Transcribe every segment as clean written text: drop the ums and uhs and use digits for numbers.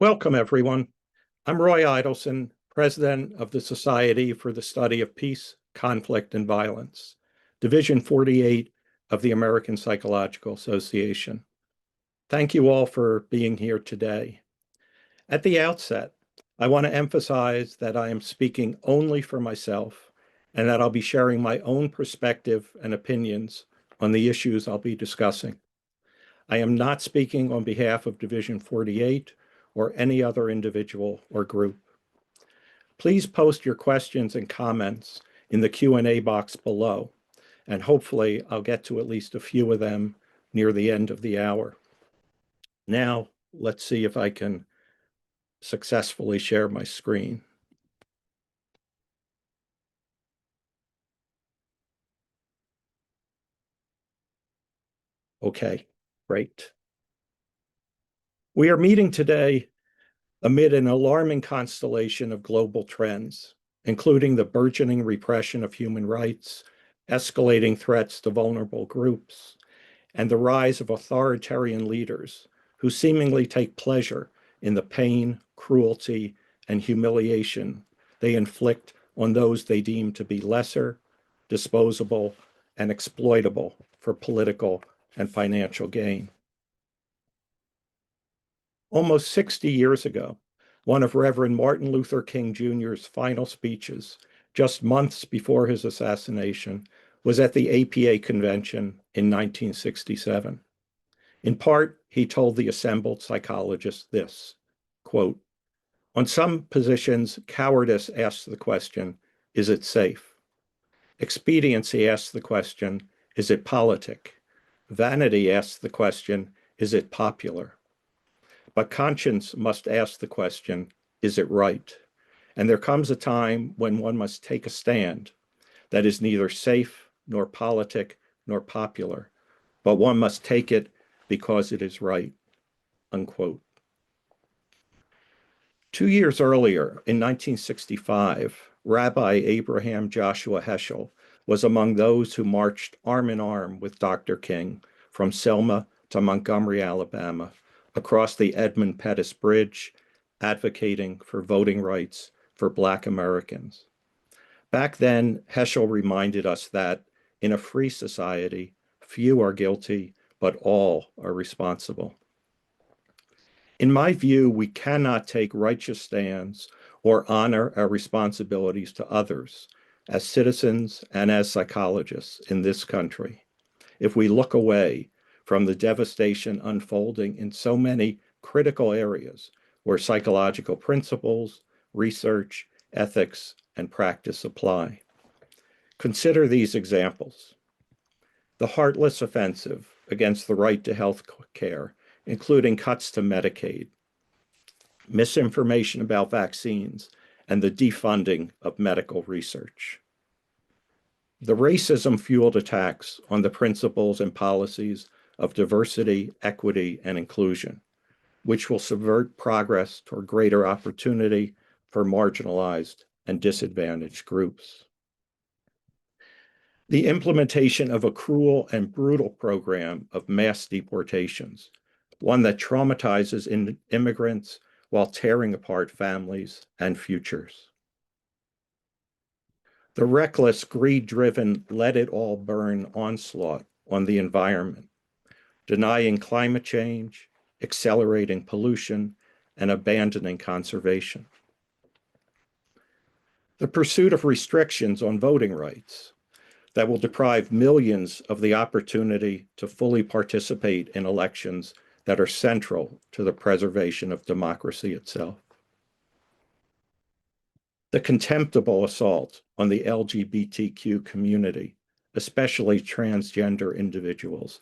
Welcome, everyone. I'm Roy Eidelson, President of the Society for the Study of Peace, Conflict, and Violence, Division 48 of the American Psychological Association. Thank you all for being here today. At the outset, I want to emphasize that I am speaking only for myself and that I'll be sharing my own perspective and opinions on the issues I'll be discussing. I am not speaking on behalf of Division 48 or any other individual or group. Please post your questions and comments in the Q&A box below, and hopefully I'll get to at least a few of them near the end of the hour. Now, let's see if I can successfully share my screen. Okay, great. We are meeting today amid an alarming constellation of global trends, including the burgeoning repression of human rights, escalating threats to vulnerable groups, and the rise of authoritarian leaders who seemingly take pleasure in the pain, cruelty, and humiliation they inflict on those they deem to be lesser, disposable, and exploitable for political and financial gain. Almost 60 years ago, one of Reverend Martin Luther King Jr.'s final speeches, just months before his assassination, was at the APA convention in 1967. In part, he told the assembled psychologists this, quote, "On some positions, cowardice asks the question, is it safe? Expediency asks the question, is it politic? Vanity asks the question, is it popular? But conscience must ask the question, is it right? And there comes a time when one must take a stand that is neither safe, nor politic, nor popular, but one must take it because it is right," unquote. 2 years earlier, in 1965, Rabbi Abraham Joshua Heschel was among those who marched arm in arm with Dr. King from Selma to Montgomery, Alabama, across the Edmund Pettus Bridge, advocating for voting rights for Black Americans. Back then, Heschel reminded us that in a free society, few are guilty, but all are responsible. In my view, we cannot take righteous stands or honor our responsibilities to others as citizens and as psychologists in this country if we look away from the devastation unfolding in so many critical areas where psychological principles, research, ethics, and practice apply. Consider these examples. The heartless offensive against the right to health care, including cuts to Medicaid, misinformation about vaccines, and the defunding of medical research. The racism-fueled attacks on the principles and policies of diversity, equity, and inclusion, which will subvert progress toward greater opportunity for marginalized and disadvantaged groups. The implementation of a cruel and brutal program of mass deportations, one that traumatizes immigrants while tearing apart families and futures. The reckless, greed-driven, let-it-all-burn onslaught on the environment, denying climate change, accelerating pollution, and abandoning conservation. The pursuit of restrictions on voting rights that will deprive millions of the opportunity to fully participate in elections that are central to the preservation of democracy itself. The contemptible assault on the LGBTQ community, especially transgender individuals,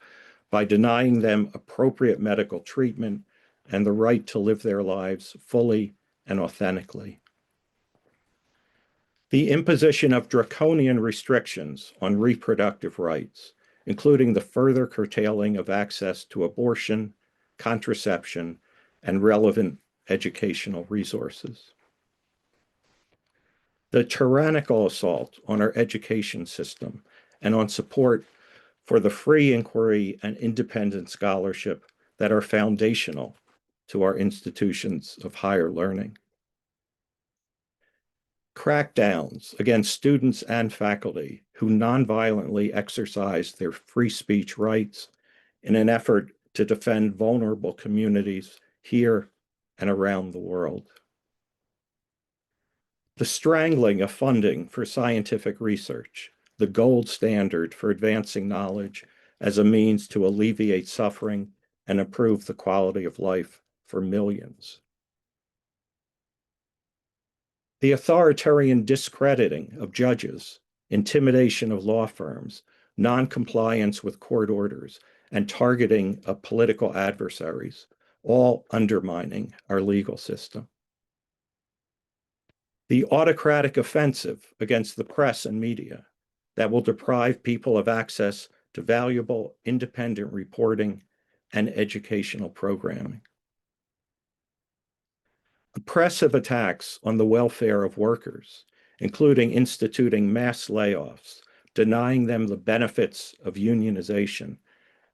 by denying them appropriate medical treatment and the right to live their lives fully and authentically. The imposition of draconian restrictions on reproductive rights, including the further curtailing of access to abortion, contraception, and relevant educational resources. The tyrannical assault on our education system and on support for the free inquiry and independent scholarship that are foundational to our institutions of higher learning. Crackdowns against students and faculty who nonviolently exercise their free speech rights in an effort to defend vulnerable communities here and around the world. The strangling of funding for scientific research, the gold standard for advancing knowledge as a means to alleviate suffering and improve the quality of life for millions. The authoritarian discrediting of judges, intimidation of law firms, noncompliance with court orders, and targeting of political adversaries, all undermining our legal system. The autocratic offensive against the press and media that will deprive people of access to valuable independent reporting and educational programming. Oppressive attacks on the welfare of workers, including instituting mass layoffs, denying them the benefits of unionization,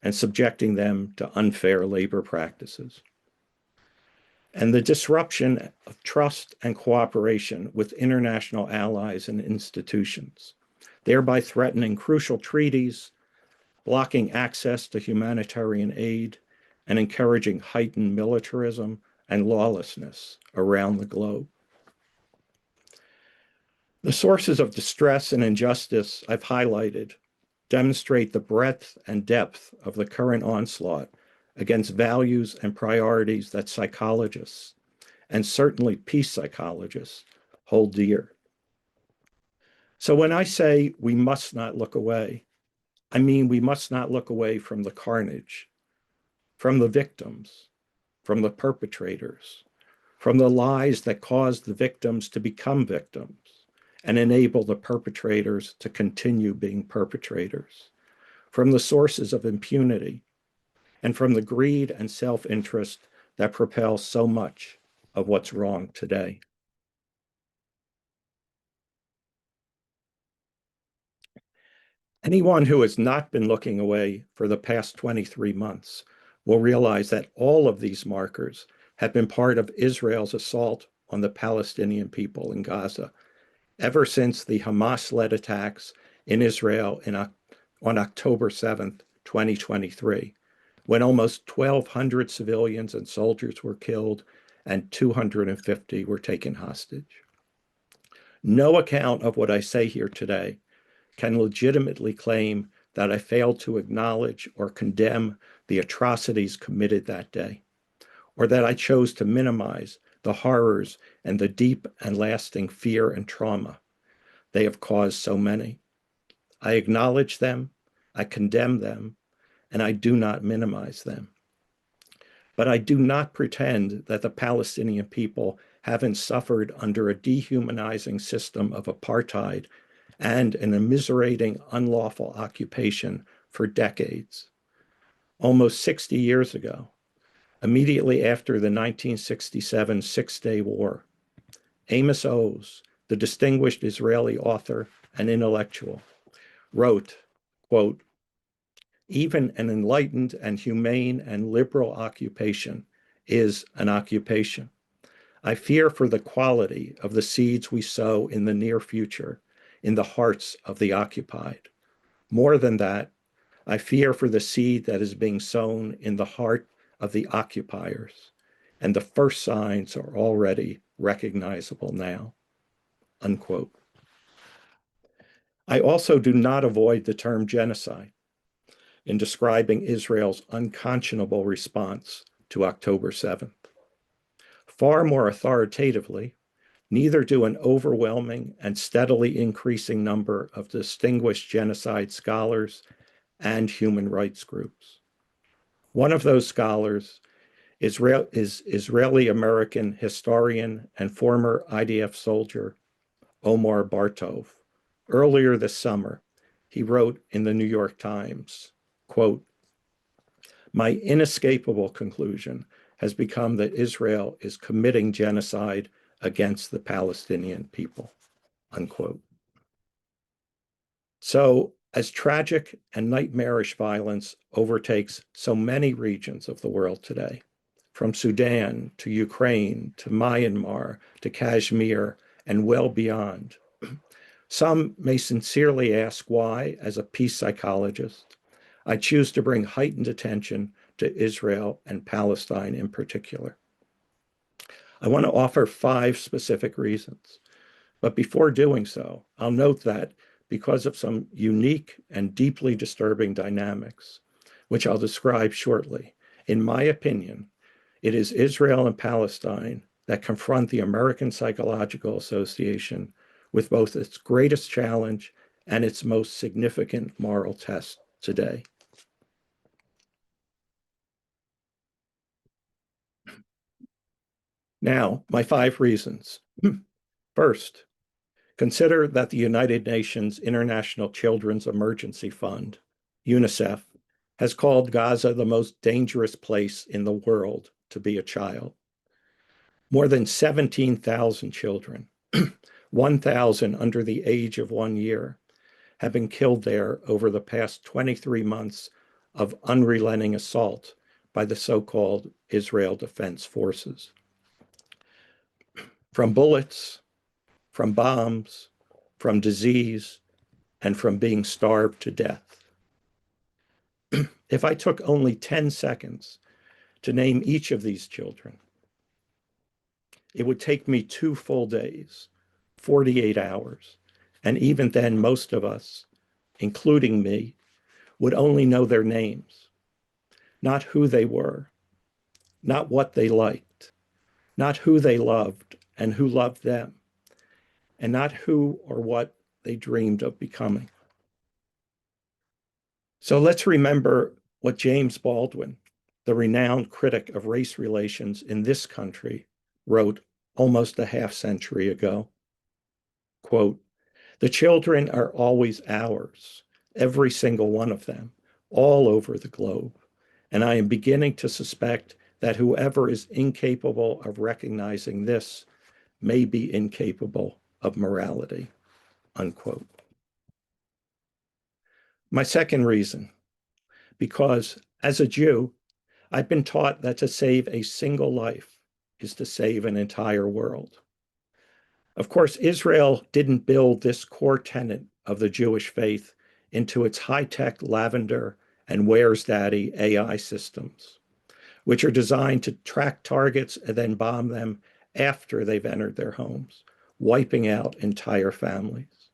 and subjecting them to unfair labor practices. And the disruption of trust and cooperation with international allies and institutions, thereby threatening crucial treaties, blocking access to humanitarian aid, and encouraging heightened militarism and lawlessness around the globe. The sources of distress and injustice I've highlighted demonstrate the breadth and depth of the current onslaught against values and priorities that psychologists, and certainly peace psychologists, hold dear. So when I say we must not look away, I mean we must not look away from the carnage, from the victims, from the perpetrators, from the lies that cause the victims to become victims and enable the perpetrators to continue being perpetrators, from the sources of impunity, and from the greed and self-interest that propel so much of what's wrong today. Anyone who has not been looking away for the past 23 months will realize that all of these markers have been part of Israel's assault on the Palestinian people in Gaza ever since the Hamas-led attacks in Israel on October 7th, 2023, when almost 1,200 civilians and soldiers were killed and 250 were taken hostage. No account of what I say here today can legitimately claim that I failed to acknowledge or condemn the atrocities committed that day, or that I chose to minimize the horrors and the deep and lasting fear and trauma they have caused so many. I acknowledge them, I condemn them, and I do not minimize them. But I do not pretend that the Palestinian people haven't suffered under a dehumanizing system of apartheid and an immiserating, unlawful occupation for decades. Almost 60 years ago, immediately after the 1967 Six-Day War, Amos Oz, the distinguished Israeli author and intellectual, wrote, quote, "Even an enlightened and humane and liberal occupation is an occupation. I fear for the quality of the seeds we sow in the near future in the hearts of the occupied. More than that, I fear for the seed that is being sown in the heart of the occupiers, and the first signs are already recognizable now." Unquote. I also do not avoid the term genocide in describing Israel's unconscionable response to October 7th. Far more authoritatively, neither do an overwhelming and steadily increasing number of distinguished genocide scholars and human rights groups. One of those scholars is Israeli-American historian and former IDF soldier Omar Bartov. Earlier this summer, he wrote in the New York Times, quote, "My inescapable conclusion has become that Israel is committing genocide against the Palestinian people," unquote. So, as tragic and nightmarish violence overtakes so many regions of the world today, from Sudan to Ukraine to Myanmar to Kashmir and well beyond. Some may sincerely ask why, as a peace psychologist, I choose to bring heightened attention to Israel and Palestine in particular. I want to offer 5 specific reasons. But before doing so, I'll note that because of some unique and deeply disturbing dynamics, which I'll describe shortly, in my opinion, it is Israel and Palestine that confront the American Psychological Association with both its greatest challenge and its most significant moral test today. Now, my 5 reasons. First, consider that the United Nations International Children's Emergency Fund, UNICEF, has called Gaza the most dangerous place in the world to be a child. More than 17,000 children, 1,000 under the age of 1 year, have been killed there over the past 23 months of unrelenting assault by the so-called Israel Defense Forces. From bullets, from bombs, from disease, and from being starved to death. If I took only 10 seconds to name each of these children, it would take me 2 full days, 48 hours, and even then most of us, including me, would only know their names, not who they were, not what they liked, not who they loved and who loved them, and not who or what they dreamed of becoming. So let's remember what James Baldwin, the renowned critic of race relations in this country, wrote almost a half-century ago. Quote, "The children are always ours, every single one of them, all over the globe. And I am beginning to suspect that whoever is incapable of recognizing this may be incapable of morality," unquote. My second reason, because as a Jew, I've been taught that to save a single life is to save an entire world. Of course, Israel didn't build this core tenet of the Jewish faith into its high-tech lavender and where's daddy AI systems, which are designed to track targets and then bomb them after they've entered their homes, wiping out entire families.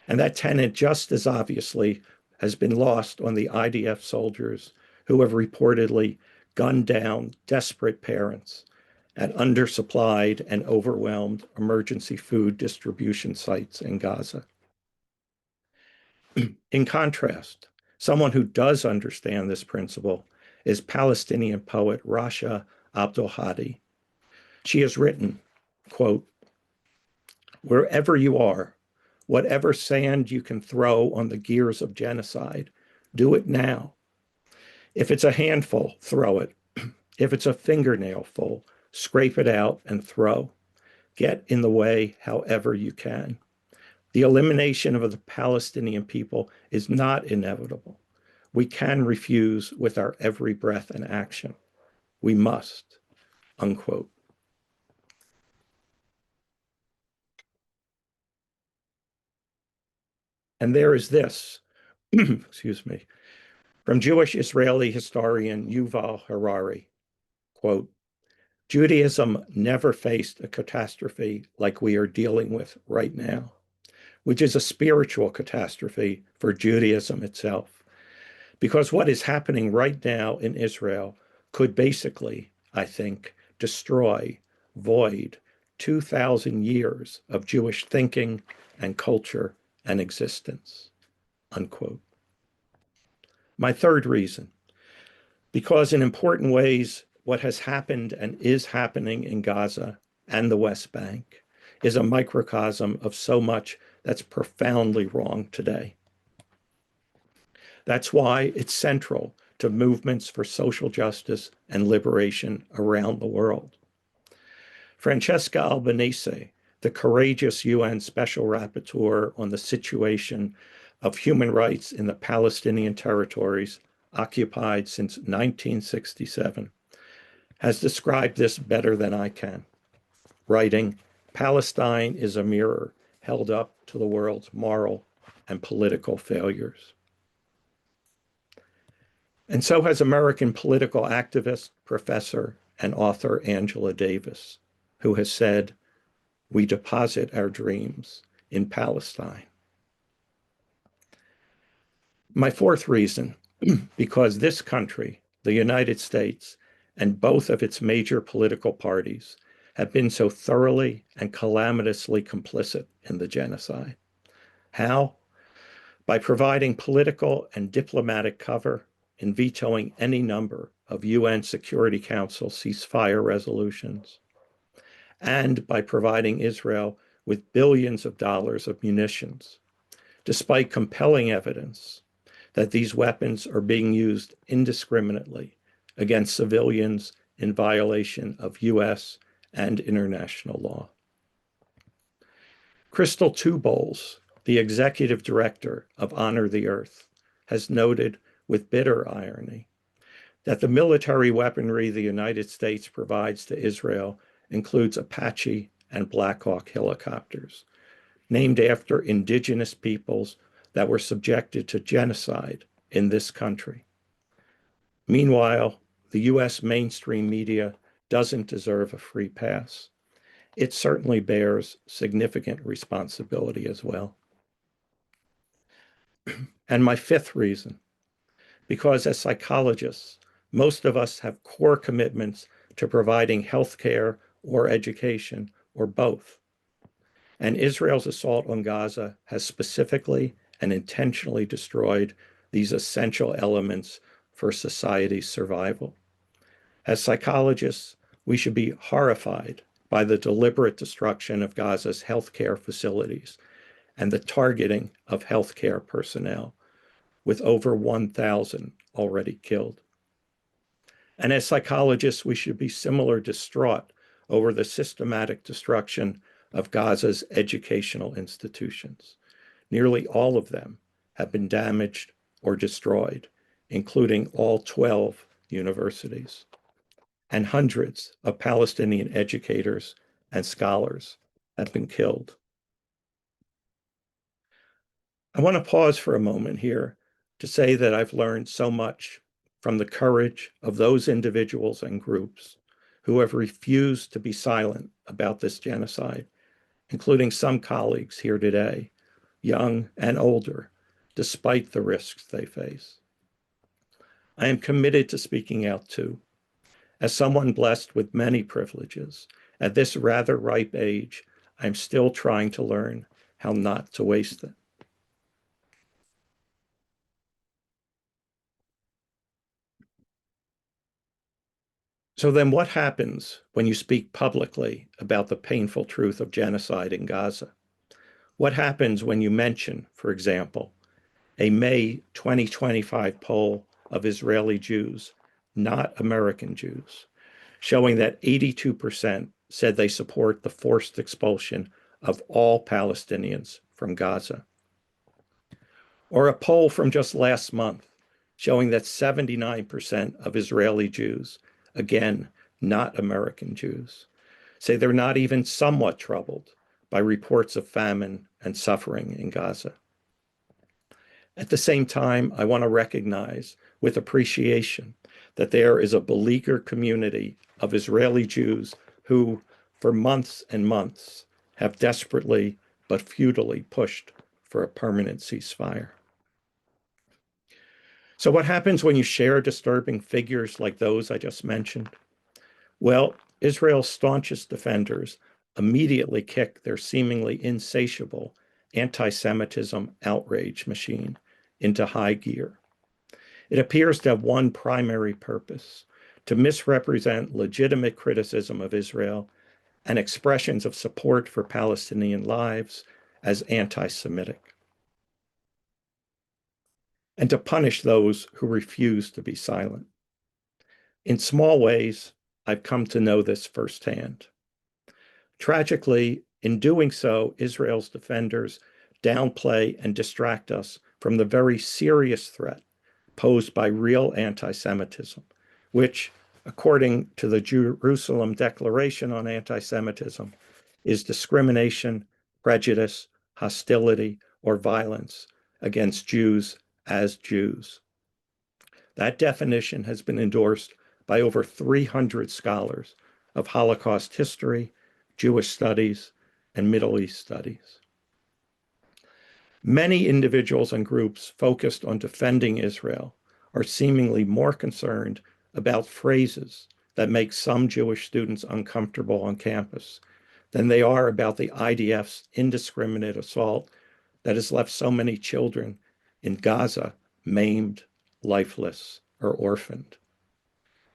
And that tenet just as obviously has been lost on the IDF soldiers who have reportedly gunned down desperate parents at undersupplied and overwhelmed emergency food distribution sites in Gaza. In contrast, someone who does understand this principle is Palestinian poet Rasha Abdulhadi. She has written, quote, "Wherever you are, whatever sand you can throw on the gears of genocide, do it now. If it's a handful, throw it. If it's a fingernail full, scrape it out and throw. Get in the way however you can. The elimination of the Palestinian people is not inevitable. We can refuse with our every breath and action. We must," unquote. And there is this, excuse me, from Jewish Israeli historian Yuval Harari, quote, "Judaism never faced a catastrophe like we are dealing with right now, which is a spiritual catastrophe for Judaism itself. Because what is happening right now in Israel could basically, I think, destroy, void 2,000 years of Jewish thinking and culture and existence," unquote. My third reason, because in important ways, what has happened and is happening in Gaza and the West Bank is a microcosm of so much that's profoundly wrong today. That's why it's central to movements for social justice and liberation around the world. Francesca Albanese, the courageous UN Special Rapporteur on the situation of human rights in the Palestinian territories occupied since 1967, has described this better than I can, writing, "Palestine is a mirror held up to the world's moral and political failures." And so has American political activist, professor, and author Angela Davis, who has said, "We deposit our dreams in Palestine." My fourth reason, because this country, the United States, and both of its major political parties have been so thoroughly and calamitously complicit in the genocide. How? By providing political and diplomatic cover in vetoing any number of UN Security Council ceasefire resolutions, and by providing Israel with billions of dollars of munitions, despite compelling evidence that these weapons are being used indiscriminately against civilians in violation of US and international law. Crystal Two Bowles, the executive director of Honor the Earth, has noted with bitter irony that the military weaponry the United States provides to Israel includes Apache and Black Hawk helicopters, named after indigenous peoples that were subjected to genocide in this country. Meanwhile, the US mainstream media doesn't deserve a free pass. It certainly bears significant responsibility as well. And my fifth reason, because as psychologists, most of us have core commitments to providing healthcare or education or both. And Israel's assault on Gaza has specifically and intentionally destroyed these essential elements for society's survival. As psychologists, we should be horrified by the deliberate destruction of Gaza's healthcare facilities and the targeting of healthcare personnel, with over 1,000 already killed. And as psychologists, we should be similarly distraught over the systematic destruction of Gaza's educational institutions. Nearly all of them have been damaged or destroyed, including all 12 universities. And hundreds of Palestinian educators and scholars have been killed. I want to pause for a moment here to say that I've learned so much from the courage of those individuals and groups who have refused to be silent about this genocide, including some colleagues here today, young and older, despite the risks they face. I am committed to speaking out too. As someone blessed with many privileges, at this rather ripe age, I'm still trying to learn how not to waste them. So then what happens when you speak publicly about the painful truth of genocide in Gaza? What happens when you mention, for example, a May 2025 poll of Israeli Jews, not American Jews, showing that 82% said they support the forced expulsion of all Palestinians from Gaza? Or a poll from just last month showing that 79% of Israeli Jews, again, not American Jews, say they're not even somewhat troubled by reports of famine and suffering in Gaza. At the same time, I want to recognize with appreciation that there is a beleaguered community of Israeli Jews who, for months and months, have desperately but futilely pushed for a permanent ceasefire. So what happens when you share disturbing figures like those I just mentioned? Well, Israel's staunchest defenders immediately kick their seemingly insatiable anti-Semitism outrage machine into high gear. It appears to have one primary purpose: to misrepresent legitimate criticism of Israel and expressions of support for Palestinian lives as anti-Semitic, and to punish those who refuse to be silent. In small ways, I've come to know this firsthand. Tragically, in doing so, Israel's defenders downplay and distract us from the very serious threat posed by real anti-Semitism, which, according to the Jerusalem Declaration on Anti-Semitism, is discrimination, prejudice, hostility, or violence against Jews as Jews. That definition has been endorsed by over 300 scholars of Holocaust history, Jewish studies, and Middle East studies. Many individuals and groups focused on defending Israel are seemingly more concerned about phrases that make some Jewish students uncomfortable on campus than they are about the IDF's indiscriminate assault that has left so many children in Gaza maimed, lifeless, or orphaned.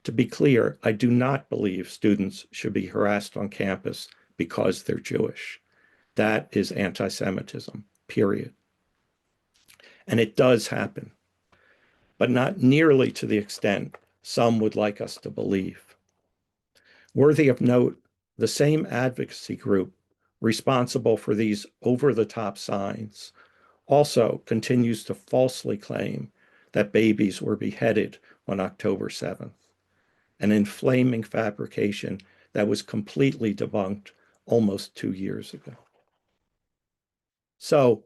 To be clear, I do not believe students should be harassed on campus because they're Jewish. That is anti-Semitism, period. And it does happen, but not nearly to the extent some would like us to believe. Worthy of note, the same advocacy group responsible for these over-the-top signs also continues to falsely claim that babies were beheaded on October 7th, an inflaming fabrication that was completely debunked almost 2 years ago. So,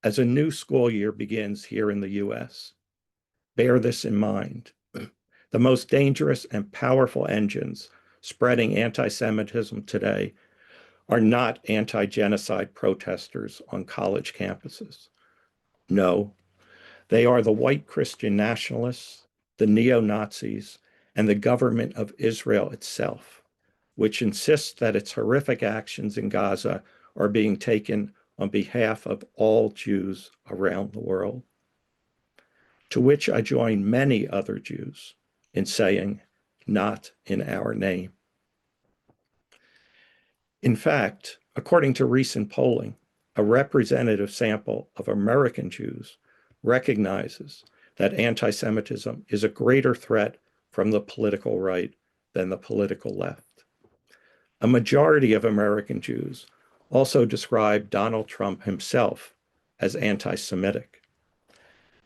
as a new school year begins here in the US, bear this in mind. The most dangerous and powerful engines spreading anti-Semitism today are not anti-genocide protesters on college campuses. No, they are the white Christian nationalists, the neo-Nazis, and the government of Israel itself, which insists that its horrific actions in Gaza are being taken on behalf of all Jews around the world. To which I join many other Jews in saying, not in our name. In fact, according to recent polling, a representative sample of American Jews recognizes that anti-Semitism is a greater threat from the political right than the political left. A majority of American Jews also describe Donald Trump himself as anti-Semitic.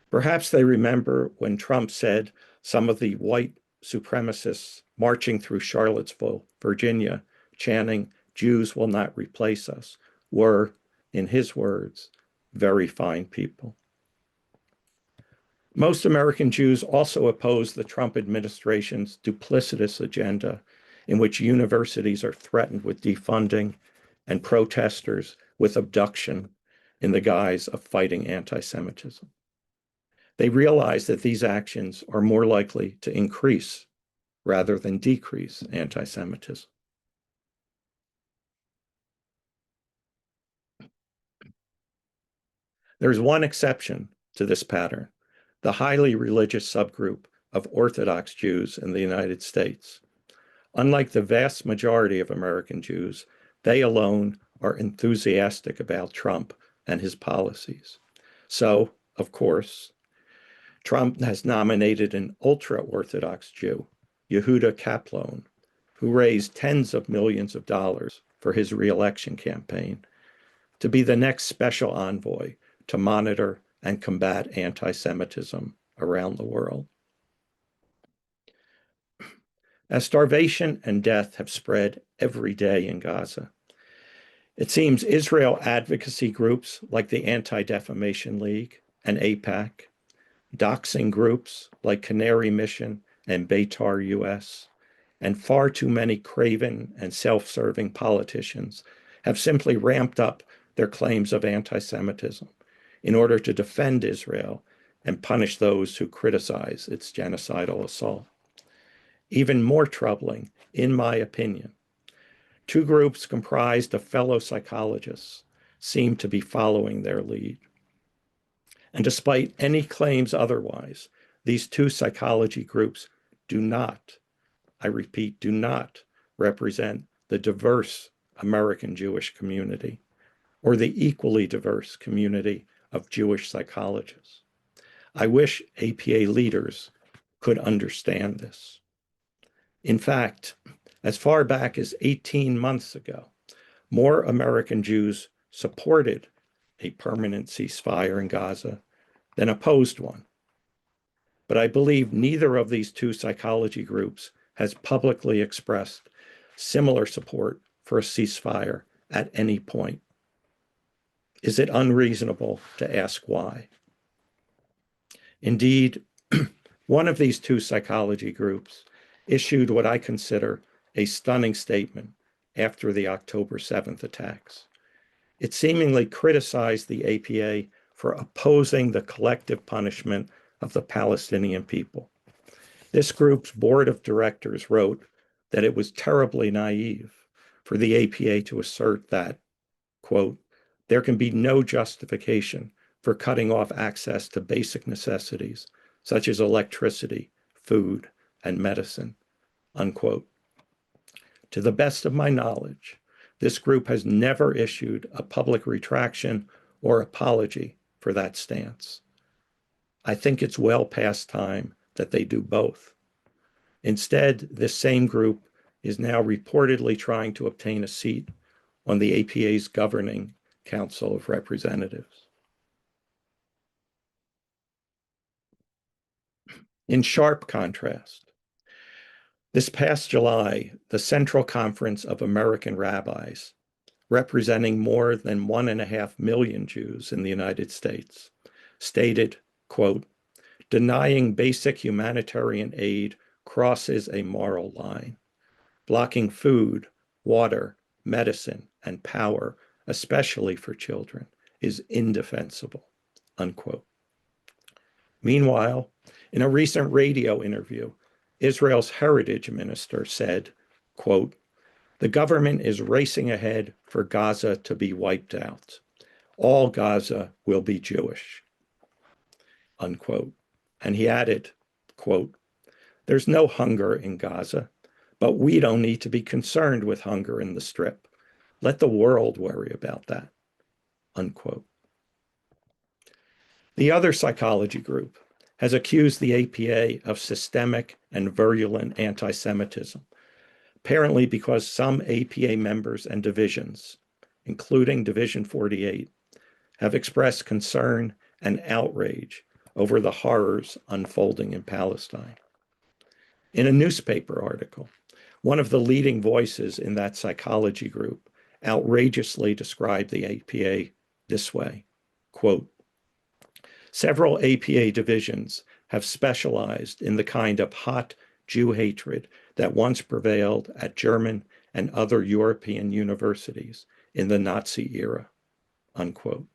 Perhaps they remember when Trump said some of the white supremacists marching through Charlottesville, Virginia, chanting, "Jews will not replace us," were, in his words, very fine people. Most American Jews also oppose the Trump administration's duplicitous agenda in which universities are threatened with defunding and protesters with abduction in the guise of fighting anti-Semitism. They realize that these actions are more likely to increase rather than decrease anti-Semitism. There's one exception to this pattern, the highly religious subgroup of Orthodox Jews in the United States. Unlike the vast majority of American Jews, they alone are enthusiastic about Trump and his policies. So, of course, Trump has nominated an ultra-Orthodox Jew, Yehuda Kaplan, who raised tens of millions of dollars for his re-election campaign, to be the next special envoy to monitor and combat anti-Semitism around the world. As starvation and death have spread every day in Gaza, it seems Israel advocacy groups like the Anti-Defamation League and AIPAC, doxing groups like Canary Mission and Beitar US, and far too many craven and self-serving politicians have simply ramped up their claims of anti-Semitism in order to defend Israel and punish those who criticize its genocidal assault. Even more troubling, in my opinion, two groups comprised of fellow psychologists seem to be following their lead. And despite any claims otherwise, these two psychology groups do not, I repeat, do not represent the diverse American Jewish community or the equally diverse community of Jewish psychologists. I wish APA leaders could understand this. In fact, as far back as 18 months ago, more American Jews supported a permanent ceasefire in Gaza than opposed one. But I believe neither of these two psychology groups has publicly expressed similar support for a ceasefire at any point. Is it unreasonable to ask why? Indeed, one of these two psychology groups issued what I consider a stunning statement after the October 7th attacks. It seemingly criticized the APA for opposing the collective punishment of the Palestinian people. This group's board of directors wrote that it was terribly naive for the APA to assert that, quote, there can be no justification for cutting off access to basic necessities such as electricity, food, and medicine, unquote. To the best of my knowledge, this group has never issued a public retraction or apology for that stance. I think it's well past time that they do both. Instead, this same group is now reportedly trying to obtain a seat on the APA's governing Council of Representatives. In sharp contrast, this past July, the Central Conference of American Rabbis, representing more than 1.5 million Jews in the United States, stated, quote, denying basic humanitarian aid crosses a moral line. Blocking food, water, medicine, and power, especially for children, is indefensible, unquote. Meanwhile, in a recent radio interview, Israel's heritage minister said, quote, the government is racing ahead for Gaza to be wiped out. All Gaza will be Jewish, unquote. And he added, quote, there's no hunger in Gaza, but we don't need to be concerned with hunger in the Strip. Let the world worry about that, unquote. The other psychology group has accused the APA of systemic and virulent anti-Semitism, apparently because some APA members and divisions, including Division 48, have expressed concern and outrage over the horrors unfolding in Palestine. In a newspaper article, one of the leading voices in that psychology group outrageously described the APA this way, quote, several APA divisions have specialized in the kind of hot Jew hatred that once prevailed at German and other European universities in the Nazi era, unquote.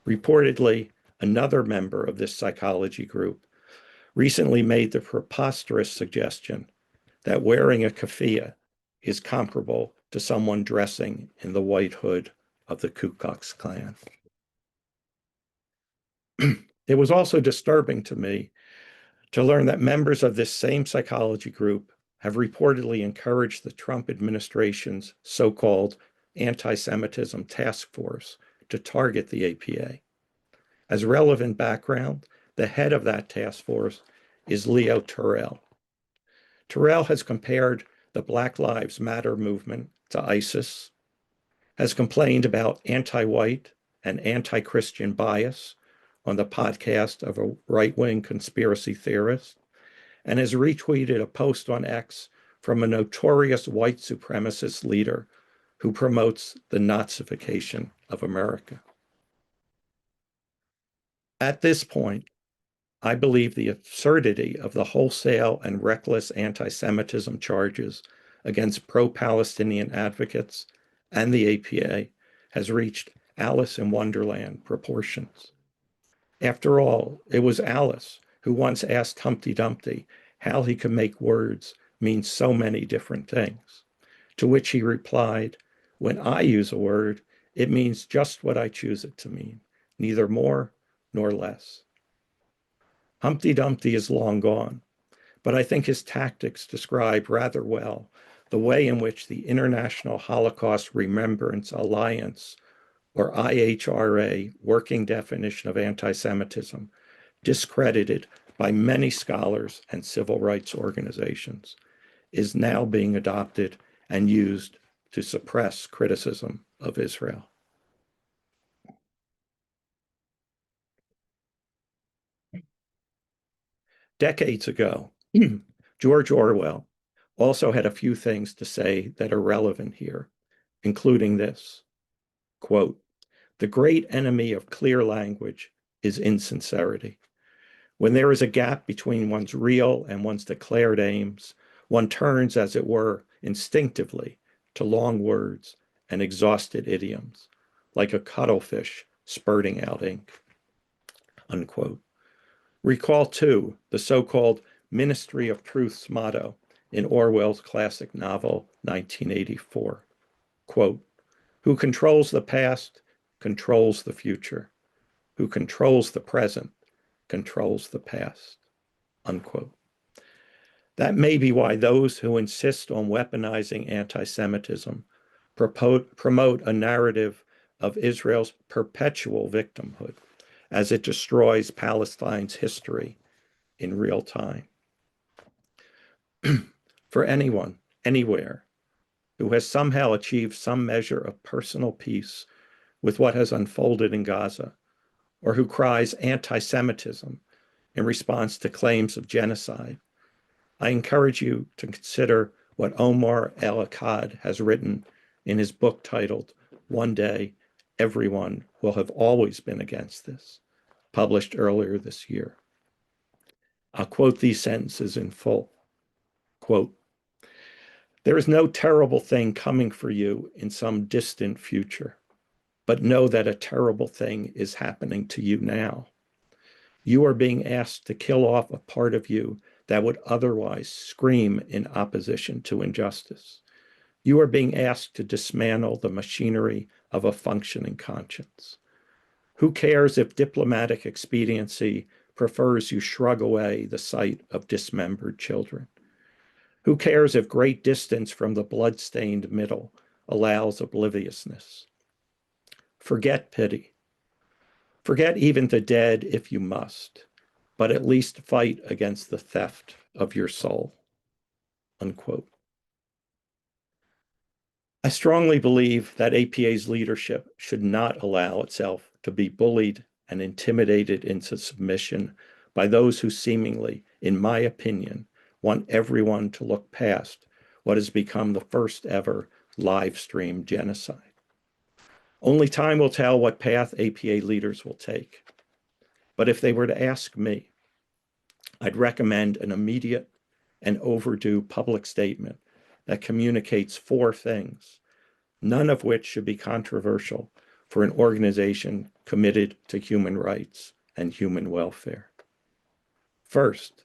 Reportedly, another member of this psychology group recently made the preposterous suggestion that wearing a keffiyeh is comparable to someone dressing in the white hood of the Ku Klux Klan. It was also disturbing to me to learn that members of this same psychology group have reportedly encouraged the Trump administration's so-called anti-Semitism task force to target the APA. As relevant background, the head of that task force is Leo Terrell. Terrell has compared the Black Lives Matter movement to ISIS, has complained about anti-white and anti-Christian bias on the podcast of a right-wing conspiracy theorist, and has retweeted a post on X from a notorious white supremacist leader who promotes the Nazification of America. At this point, I believe the absurdity of the wholesale and reckless anti-Semitism charges against pro-Palestinian advocates and the APA has reached Alice in Wonderland proportions. After all, it was Alice who once asked Humpty Dumpty how he could make words mean so many different things, to which he replied, when I use a word, it means just what I choose it to mean, neither more nor less. Humpty Dumpty is long gone, but I think his tactics describe rather well the way in which the International Holocaust Remembrance Alliance, or IHRA, working definition of anti-Semitism, discredited by many scholars and civil rights organizations, is now being adopted and used to suppress criticism of Israel. Decades ago, George Orwell also had a few things to say that are relevant here, including this, quote, "The great enemy of clear language is insincerity. When there is a gap between one's real and one's declared aims, one turns, as it were, instinctively to long words and exhausted idioms, like a cuttlefish spurting out ink," unquote. Recall, too, the so-called Ministry of Truth's motto in Orwell's classic novel, 1984. Quote, "Who controls the past controls the future. Who controls the present controls the past," unquote. That may be why those who insist on weaponizing anti-Semitism promote a narrative of Israel's perpetual victimhood as it destroys Palestine's history in real time. For anyone, anywhere, who has somehow achieved some measure of personal peace with what has unfolded in Gaza, or who cries anti-Semitism in response to claims of genocide, I encourage you to consider what Omar El-Akkad has written in his book titled, "One Day, Everyone Will Have Always Been Against This," published earlier this year. I'll quote these sentences in full. Quote, "There is no terrible thing coming for you in some distant future, but know that a terrible thing is happening to you now. You are being asked to kill off a part of you that would otherwise scream in opposition to injustice. You are being asked to dismantle the machinery of a functioning conscience. Who cares if diplomatic expediency prefers you shrug away the sight of dismembered children? Who cares if great distance from the blood-stained middle allows obliviousness? Forget pity. Forget even the dead if you must, but at least fight against the theft of your soul," unquote. I strongly believe that APA's leadership should not allow itself to be bullied and intimidated into submission by those who seemingly, in my opinion, want everyone to look past what has become the first ever live-streamed genocide. Only time will tell what path APA leaders will take. But if they were to ask me, I'd recommend an immediate and overdue public statement that communicates four things, none of which should be controversial for an organization committed to human rights and human welfare. First,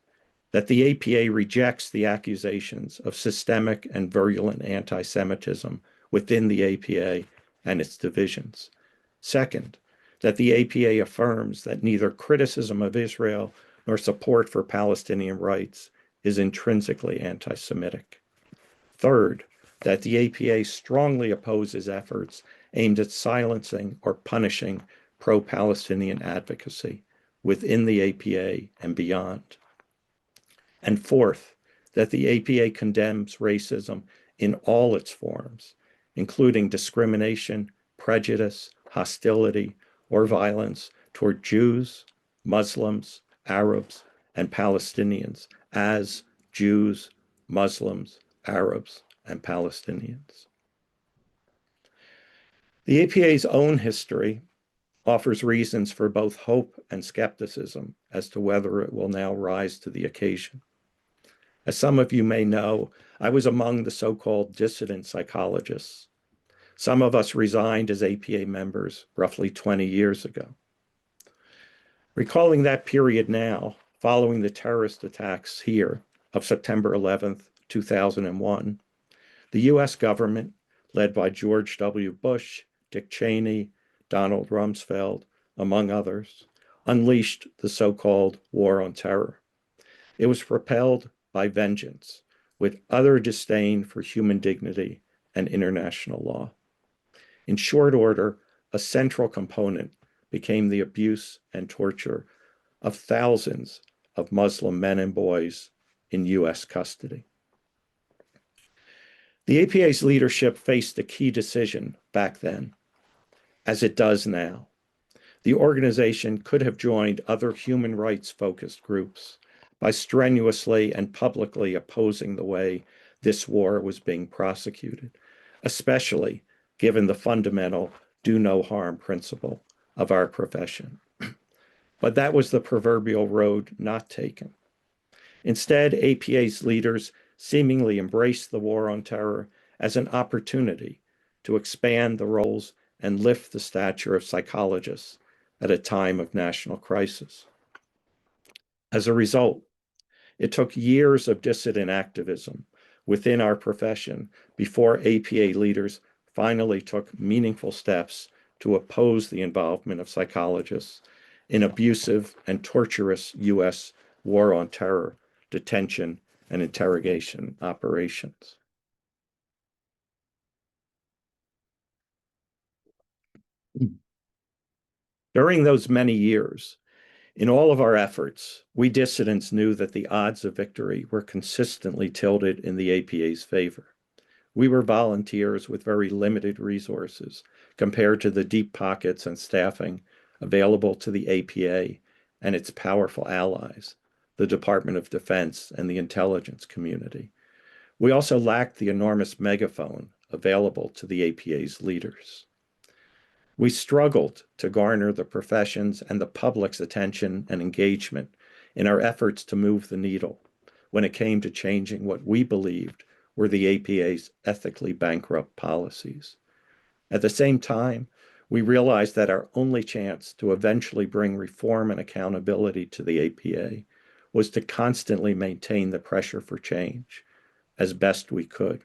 that the APA rejects the accusations of systemic and virulent anti-Semitism within the APA and its divisions. Second, that the APA affirms that neither criticism of Israel nor support for Palestinian rights is intrinsically anti-Semitic. Third, that the APA strongly opposes efforts aimed at silencing or punishing pro-Palestinian advocacy within the APA and beyond. And fourth, that the APA condemns racism in all its forms, including discrimination, prejudice, hostility, or violence toward Jews, Muslims, Arabs, and Palestinians as Jews, Muslims, Arabs, and Palestinians. The APA's own history offers reasons for both hope and skepticism as to whether it will now rise to the occasion. As some of you may know, I was among the so-called dissident psychologists. Some of us resigned as APA members roughly 20 years ago. Recalling that period now, following the terrorist attacks here of September 11th, 2001, the US government, led by George W. Bush, Dick Cheney, Donald Rumsfeld, among others, unleashed the so-called War on Terror. It was propelled by vengeance, with utter disdain for human dignity and international law. In short order, a central component became the abuse and torture of thousands of Muslim men and boys in US custody. The APA's leadership faced a key decision back then, as it does now. The organization could have joined other human rights-focused groups by strenuously and publicly opposing the way this war was being prosecuted, especially given the fundamental do no harm principle of our profession. But that was the proverbial road not taken. Instead, APA's leaders seemingly embraced the war on terror as an opportunity to expand the roles and lift the stature of psychologists at a time of national crisis. As a result, it took years of dissident activism within our profession before APA leaders finally took meaningful steps to oppose the involvement of psychologists in abusive and torturous U.S. war on terror, detention, and interrogation operations. During those many years, in all of our efforts, we dissidents knew that the odds of victory were consistently tilted in the APA's favor. We were volunteers with very limited resources compared to the deep pockets and staffing available to the APA and its powerful allies, the Department of Defense and the intelligence community. We also lacked the enormous megaphone available to the APA's leaders. We struggled to garner the profession's and the public's attention and engagement in our efforts to move the needle when it came to changing what we believed were the APA's ethically bankrupt policies. At the same time, we realized that our only chance to eventually bring reform and accountability to the APA was to constantly maintain the pressure for change as best we could.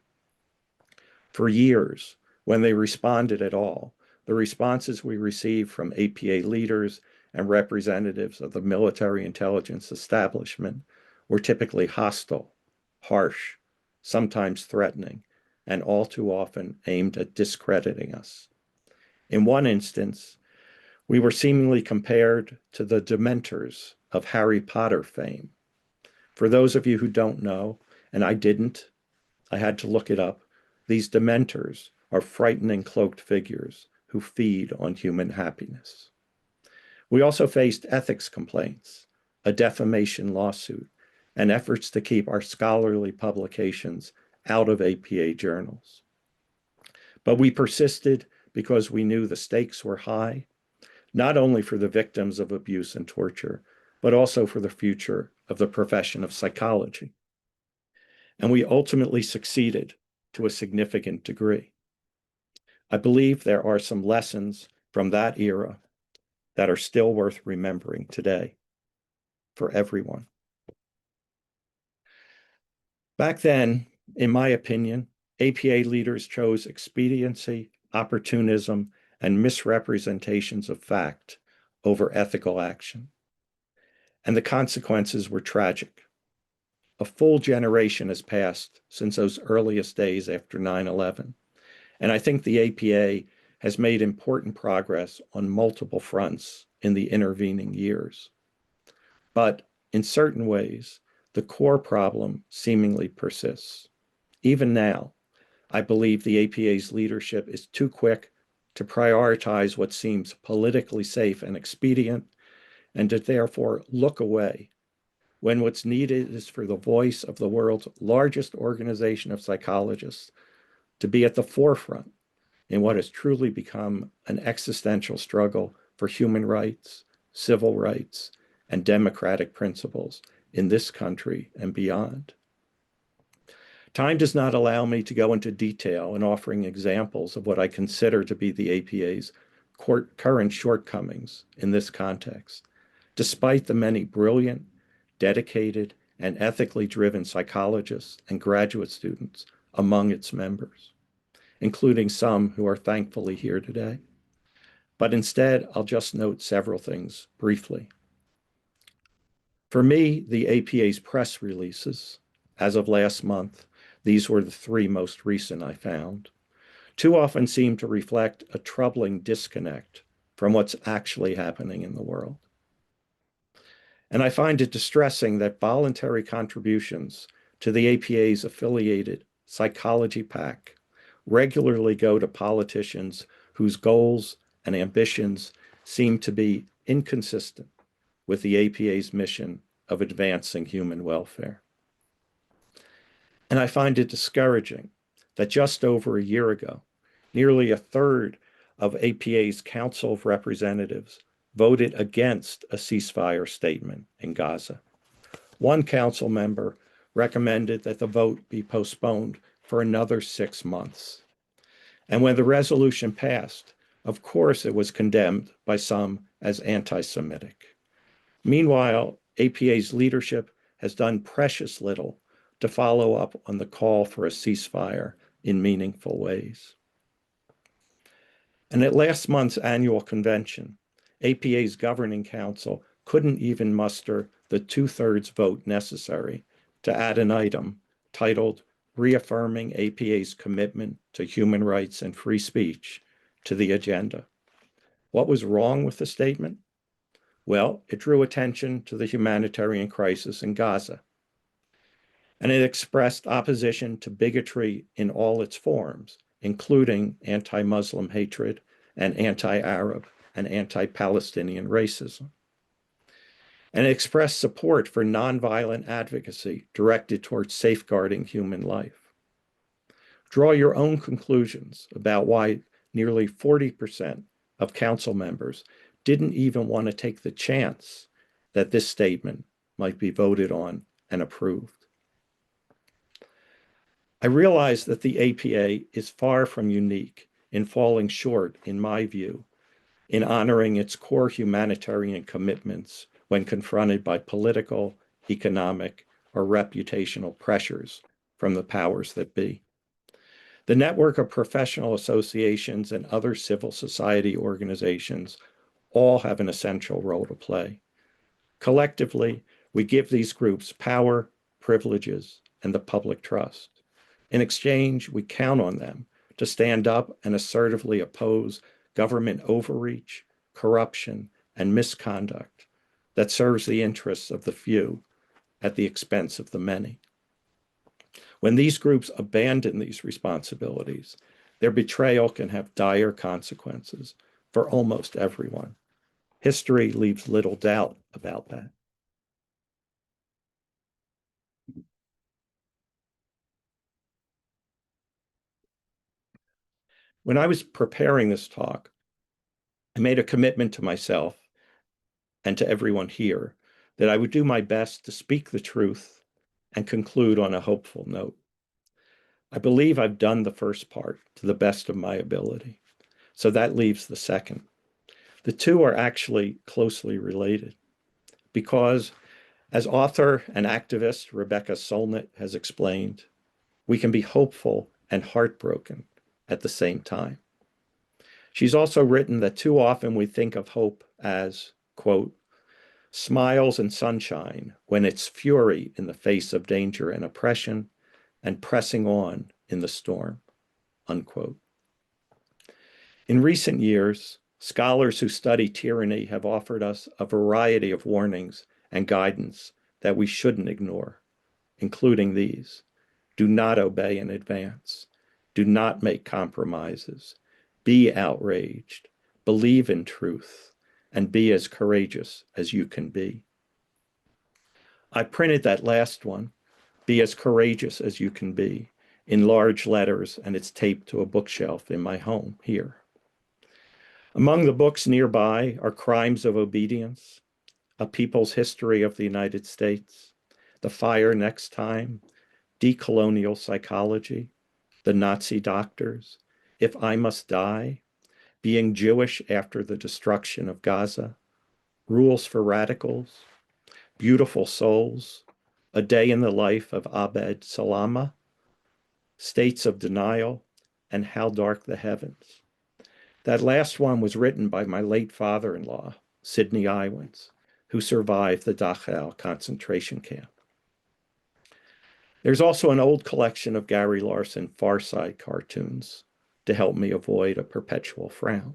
For years, when they responded at all, the responses we received from APA leaders and representatives of the military intelligence establishment were typically hostile, harsh, sometimes threatening, and all too often aimed at discrediting us. In one instance, we were seemingly compared to the Dementors of Harry Potter fame. For those of you who don't know, and I didn't, I had to look it up, these Dementors are frightening cloaked figures who feed on human happiness. We also faced ethics complaints, a defamation lawsuit, and efforts to keep our scholarly publications out of APA journals. But we persisted because we knew the stakes were high, not only for the victims of abuse and torture, but also for the future of the profession of psychology. And we ultimately succeeded to a significant degree. I believe there are some lessons from that era that are still worth remembering today for everyone. Back then, in my opinion, APA leaders chose expediency, opportunism, and misrepresentations of fact over ethical action. And the consequences were tragic. A full generation has passed since those earliest days after 9/11. And I think the APA has made important progress on multiple fronts in the intervening years. But in certain ways, the core problem seemingly persists. Even now, I believe the APA's leadership is too quick to prioritize what seems politically safe and expedient, and to therefore look away when what's needed is for the voice of the world's largest organization of psychologists to be at the forefront in what has truly become an existential struggle for human rights, civil rights, and democratic principles in this country and beyond. Time does not allow me to go into detail in offering examples of what I consider to be the APA's current shortcomings in this context, despite the many brilliant, dedicated, and ethically driven psychologists and graduate students among its members, including some who are thankfully here today. But instead, I'll just note several things briefly. For me, the APA's press releases, as of last month, these were the three most recent I found, too often seem to reflect a troubling disconnect from what's actually happening in the world. And I find it distressing that voluntary contributions to the APA's affiliated psychology PAC regularly go to politicians whose goals and ambitions seem to be inconsistent with the APA's mission of advancing human welfare. And I find it discouraging that just over a year ago, nearly a third of APA's Council of Representatives voted against a ceasefire statement in Gaza. One council member recommended that the vote be postponed for another 6 months. And when the resolution passed, of course, it was condemned by some as anti-Semitic. Meanwhile, APA's leadership has done precious little to follow up on the call for a ceasefire in meaningful ways. And at last month's annual convention, APA's governing council couldn't even muster the 2/3 vote necessary to add an item titled Reaffirming APA's Commitment to Human Rights and Free Speech to the agenda. What was wrong with the statement? Well, it drew attention to the humanitarian crisis in Gaza, and it expressed opposition to bigotry in all its forms, including anti-Muslim hatred and anti-Arab and anti-Palestinian racism. And it expressed support for nonviolent advocacy directed towards safeguarding human life. Draw your own conclusions about why nearly 40% of council members didn't even want to take the chance that this statement might be voted on and approved. I realize that the APA is far from unique in falling short, in my view, in honoring its core humanitarian commitments when confronted by political, economic, or reputational pressures from the powers that be. The network of professional associations and other civil society organizations all have an essential role to play. Collectively, we give these groups power, privileges, and the public trust. In exchange, we count on them to stand up and assertively oppose government overreach, corruption, and misconduct that serves the interests of the few at the expense of the many. When these groups abandon these responsibilities, their betrayal can have dire consequences for almost everyone. History leaves little doubt about that. When I was preparing this talk, I made a commitment to myself and to everyone here that I would do my best to speak the truth and conclude on a hopeful note. I believe I've done the first part to the best of my ability, so that leaves the second. The two are actually closely related because, as author and activist Rebecca Solnit has explained, we can be hopeful and heartbroken at the same time. She's also written that too often we think of hope as, quote, smiles and sunshine when it's fury in the face of danger and oppression and pressing on in the storm, unquote. In recent years, scholars who study tyranny have offered us a variety of warnings and guidance that we shouldn't ignore, including these. Do not obey in advance. Do not make compromises. Be outraged. Believe in truth. And be as courageous as you can be. I printed that last one, be as courageous as you can be, in large letters, and it's taped to a bookshelf in my home here. Among the books nearby are Crimes of Obedience, A People's History of the United States, The Fire Next Time, Decolonial Psychology, The Nazi Doctors, If I Must Die, Being Jewish After the Destruction of Gaza, Rules for Radicals, Beautiful Souls, A Day in the Life of Abed Salama, States of Denial, and How Dark the Heavens. That last one was written by my late father-in-law, Sidney Iwins, who survived the Dachau concentration camp. There's also an old collection of Gary Larson Far Side cartoons to help me avoid a perpetual frown.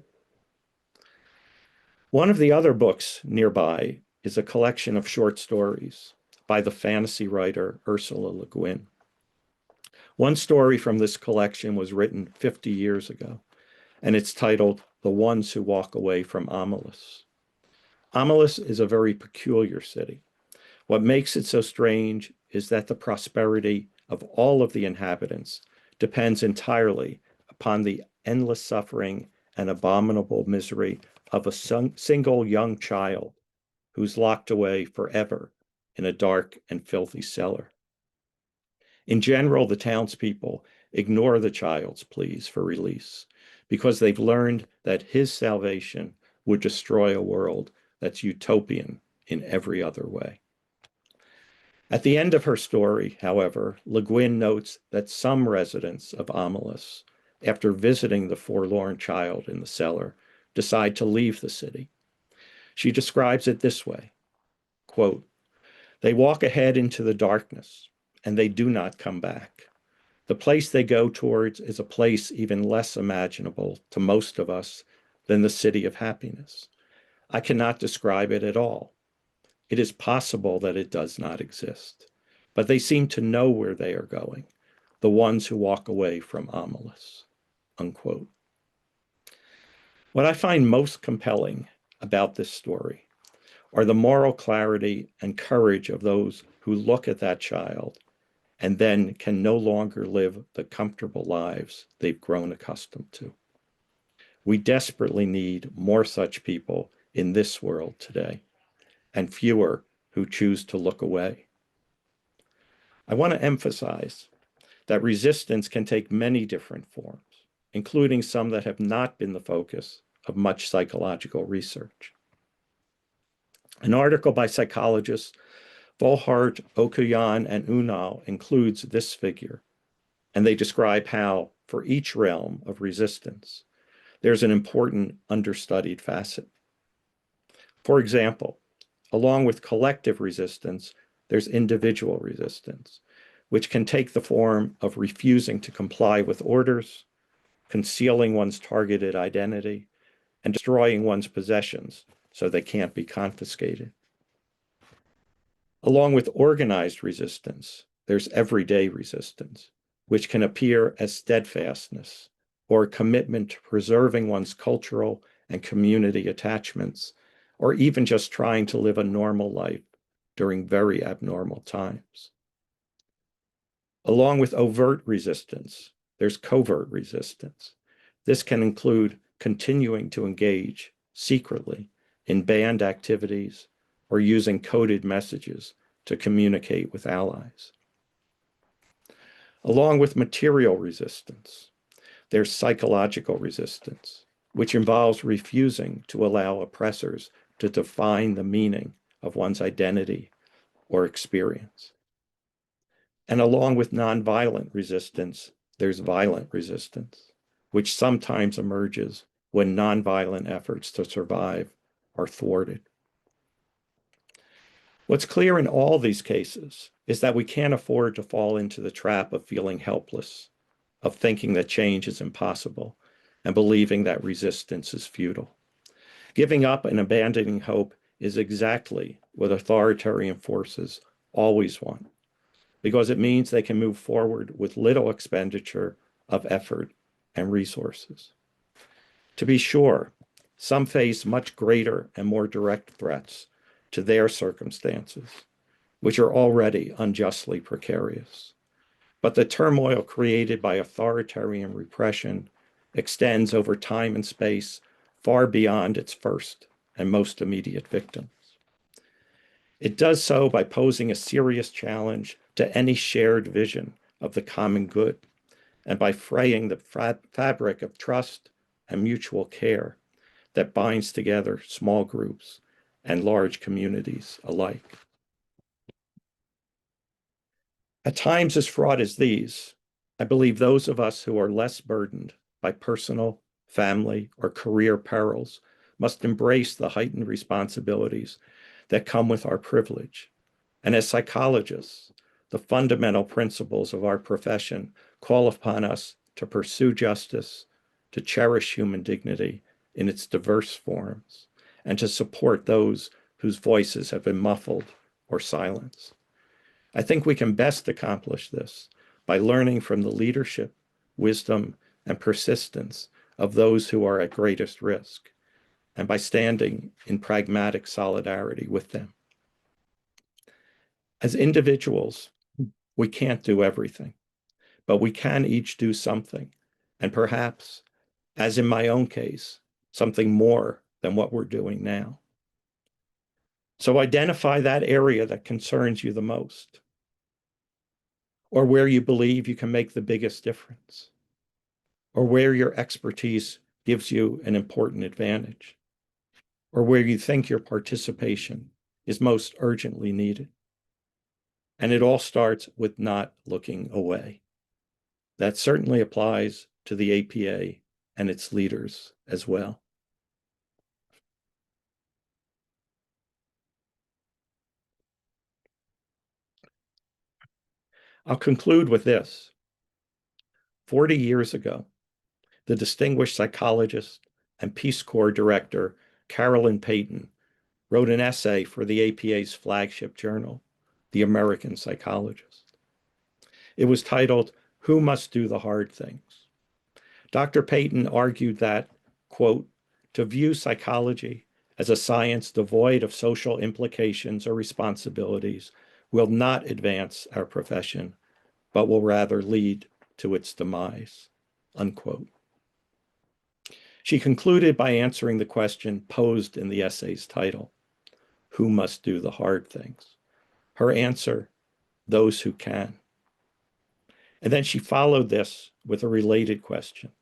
One of the other books nearby is a collection of short stories by the fantasy writer Ursula Le Guin. One story from this collection was written 50 years ago, and it's titled The Ones Who Walk Away from Amalus. Amalus is a very peculiar city. What makes it so strange is that the prosperity of all of the inhabitants depends entirely upon the endless suffering and abominable misery of a single young child who's locked away forever in a dark and filthy cellar. In general, the townspeople ignore the child's pleas for release because they've learned that his salvation would destroy a world that's utopian in every other way. At the end of her story, however, Le Guin notes that some residents of Amelis, after visiting the forlorn child in the cellar, decide to leave the city. She describes it this way, quote, "They walk ahead into the darkness, and they do not come back. The place they go towards is a place even less imaginable to most of us than the city of happiness. I cannot describe it at all. It is possible that it does not exist, but they seem to know where they are going, the ones who walk away from Amelis," unquote. What I find most compelling about this story are the moral clarity and courage of those who look at that child and then can no longer live the comfortable lives they've grown accustomed to. We desperately need more such people in this world today, and fewer who choose to look away. I want to emphasize that resistance can take many different forms, including some that have not been the focus of much psychological research. An article by psychologists Volhard, Okuyan, and Unal includes this figure, and they describe how, for each realm of resistance, there's an important understudied facet. For example, along with collective resistance, there's individual resistance, which can take the form of refusing to comply with orders, concealing one's targeted identity, and destroying one's possessions so they can't be confiscated. Along with organized resistance, there's everyday resistance, which can appear as steadfastness or a commitment to preserving one's cultural and community attachments, or even just trying to live a normal life during very abnormal times. Along with overt resistance, there's covert resistance. This can include continuing to engage secretly in banned activities or using coded messages to communicate with allies. Along with material resistance, there's psychological resistance, which involves refusing to allow oppressors to define the meaning of one's identity or experience. And along with nonviolent resistance, there's violent resistance, which sometimes emerges when nonviolent efforts to survive are thwarted. What's clear in all these cases is that we can't afford to fall into the trap of feeling helpless, of thinking that change is impossible, and believing that resistance is futile. Giving up and abandoning hope is exactly what authoritarian forces always want, because it means they can move forward with little expenditure of effort and resources. To be sure, some face much greater and more direct threats to their circumstances, which are already unjustly precarious. But the turmoil created by authoritarian repression extends over time and space far beyond its first and most immediate victims. It does so by posing a serious challenge to any shared vision of the common good and by fraying the fabric of trust and mutual care that binds together small groups and large communities alike. At times as fraught as these, I believe those of us who are less burdened by personal, family, or career perils must embrace the heightened responsibilities that come with our privilege. And as psychologists, the fundamental principles of our profession call upon us to pursue justice, to cherish human dignity in its diverse forms, and to support those whose voices have been muffled or silenced. I think we can best accomplish this by learning from the leadership, wisdom, and persistence of those who are at greatest risk, and by standing in pragmatic solidarity with them. As individuals, We can't do everything, but we can each do something. And perhaps, as in my own case, something more than what we're doing now. So identify that area that concerns you the most, or where you believe you can make the biggest difference, or where your expertise gives you an important advantage, or where you think your participation is most urgently needed. And it all starts with not looking away. That certainly applies to the APA and its leaders as well. I'll conclude with this. 40 years ago, the distinguished psychologist and Peace Corps director, Carolyn Payton, wrote an essay for the APA's flagship journal, The American Psychologist. It was titled, "Who Must Do the Hard Things?" Dr. Payton argued that, quote, to view psychology as a science devoid of social implications or responsibilities will not advance our profession, but will rather lead to its demise, unquote. She concluded by answering the question posed in the essay's title, who must do the hard things? Her answer, those who can. And then she followed this with a related question,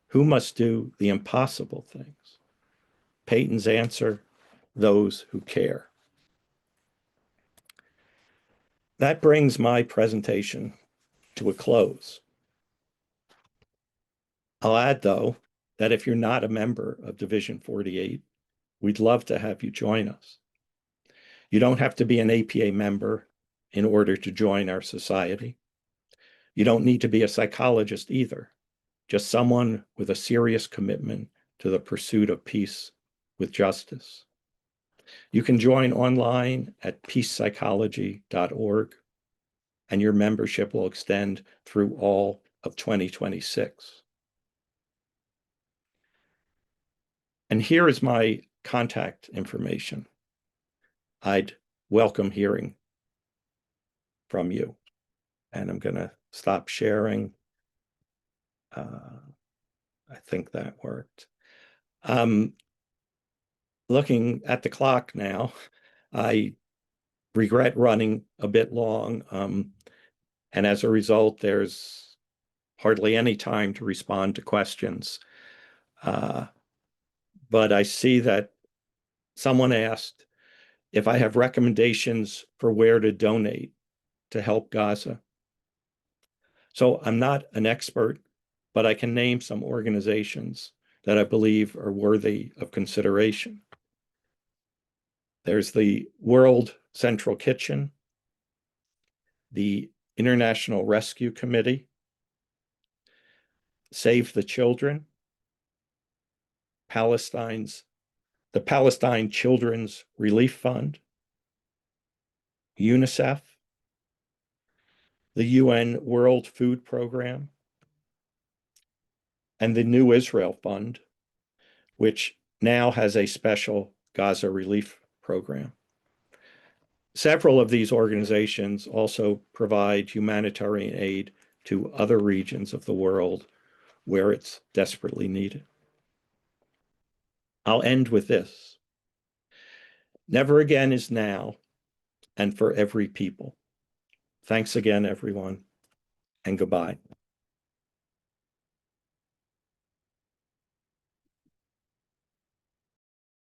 who must do the impossible things? Payton's answer, those who care. That brings my presentation to a close. I'll add, though, that if you're not a member of Division 48, we'd love to have you join us. You don't have to be an APA member in order to join our society. You don't need to be a psychologist either, just someone with a serious commitment to the pursuit of peace with justice. You can join online at peacepsychology.org, and your membership will extend through all of 2026. And here is my contact information. I'd welcome hearing from you. And I'm going to stop sharing. I think that worked. Looking at the clock now, I regret running a bit long. And as a result, there's hardly any time to respond to questions. But I see that someone asked if I have recommendations for where to donate to help Gaza. So I'm not an expert, but I can name some organizations that I believe are worthy of consideration. There's the World Central Kitchen, the International Rescue Committee, Save the Children, the Palestine Children's Relief Fund, UNICEF, the UN World Food Program, and the New Israel Fund, which now has a special Gaza relief program. Several of these organizations also provide humanitarian aid to other regions of the world where it's desperately needed. I'll end with this. Never again is now, and for every people. Thanks again, everyone, and goodbye.